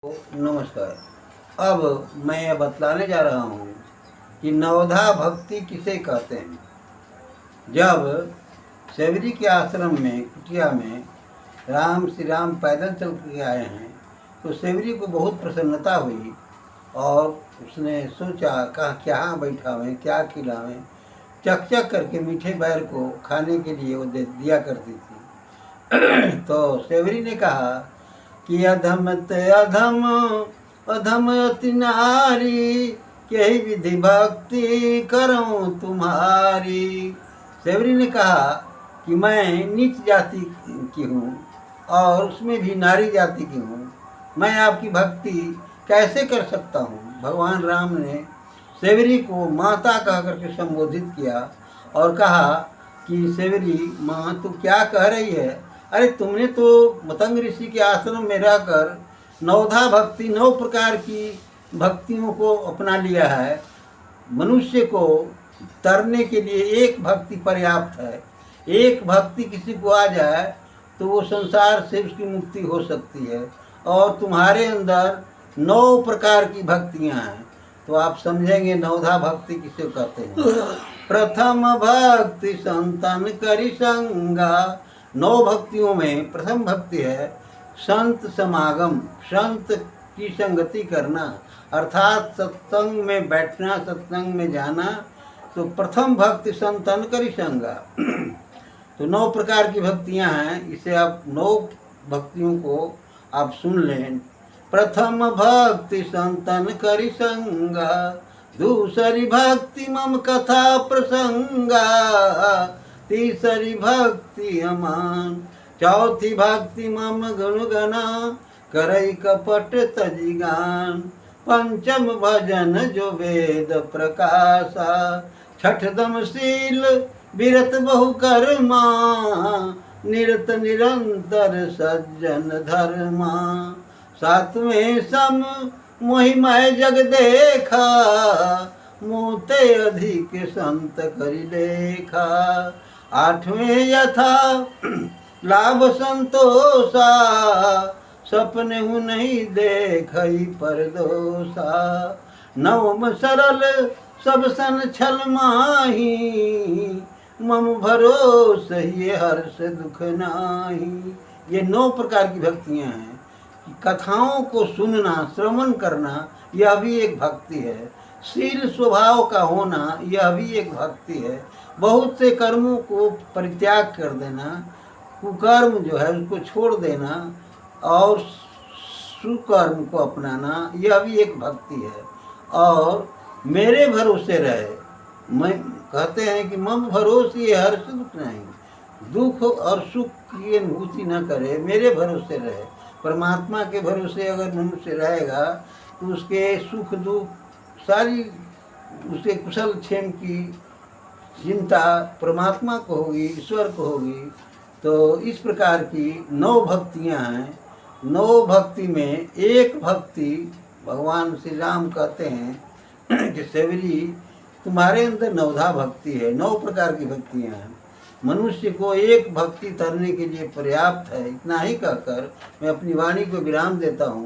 नमस्कार। अब मैं यह बतलाने जा रहा हूँ कि नवधा भक्ति किसे कहते हैं। जब सेवरी के आश्रम में कुटिया में श्री राम पैदल चल के आए हैं तो सेवरी को बहुत प्रसन्नता हुई और उसने सोचा कहाँ क्या बैठावें, क्या खिलावें। चक चक करके मीठे बैर को खाने के लिए वो दे दिया करती थी। तो सेवरी ने कहा कि अधम ते अधम अधम अति नारी, यही विधि भक्ति करूं तुम्हारी। सेवरी ने कहा कि मैं नीच जाति की हूँ और उसमें भी नारी जाति की हूँ, मैं आपकी भक्ति कैसे कर सकता हूँ। भगवान राम ने सेवरी को माता कह करके संबोधित किया और कहा कि सेवरी माँ तू क्या कह रही है। अरे तुमने तो मतंग ऋषि के आश्रम में रहकर नवधा भक्ति 9 प्रकार की भक्तियों को अपना लिया है। मनुष्य को तरने के लिए एक भक्ति पर्याप्त है। एक भक्ति किसी को आ जाए तो वो संसार से उसकी मुक्ति हो सकती है। और तुम्हारे अंदर 9 प्रकार की भक्तियां हैं तो आप समझेंगे नवधा भक्ति किसे कहते हैं। प्रथम भक्ति संतन करि संगा। 9 भक्तियों में प्रथम भक्ति है संत समागम, संत की संगति करना, अर्थात सत्संग में बैठना, सत्संग में जाना। तो प्रथम भक्ति संतन करि संगा। तो 9 प्रकार की भक्तियां हैं, इसे आप 9 भक्तियों को आप सुन लें। प्रथम भक्ति संतन करि संगा, दूसरी भक्ति मम कथा प्रसंगा, तीसरी भक्ति अमान, चौथी भक्ति मम गुण गना, करई कपट तजी गान, पंचम भजन जो वेद प्रकाशा, छठदम शील विरत बहु कर्मा, निरत निरंतर सज्जन धर्मा, सातवें सम मोहिमय जग देखा, मोते अधिक संत करि लेखा, आठवें यथा लाभ संतोषा, सपने हूँ नहीं देखई परदोषा, नवम सरल सब सन छल माही, मम भरोस ये हर्ष दुख नाही। ये 9 प्रकार की भक्तियाँ हैं। कथाओं को सुनना, श्रवण करना, यह भी एक भक्ति है। शील स्वभाव का होना, यह भी एक भक्ति है। बहुत से कर्मों को परित्याग कर देना, कुकर्म जो है उसको छोड़ देना और सुकर्म को अपनाना, यह भी एक भक्ति है। और मेरे भरोसे रहे, मैं कहते हैं कि मम भरोसे ये हर्ष दुख नहीं, दुख और सुख की अनुभूति न करे, मेरे भरोसे रहे। परमात्मा के भरोसे अगर मनुष्य रहेगा तो उसके सुख दुख सारी, उसके कुशल क्षेम की चिंता परमात्मा को होगी, ईश्वर को होगी। तो इस प्रकार की 9 भक्तियां हैं। 9 भक्ति में एक भक्ति भगवान श्री राम कहते हैं कि सेवरी तुम्हारे अंदर नवधा भक्ति है। 9 प्रकार की भक्तियां हैं। मनुष्य को एक भक्ति तरने के लिए पर्याप्त है। इतना ही कहकर मैं अपनी वाणी को विराम देता हूँ।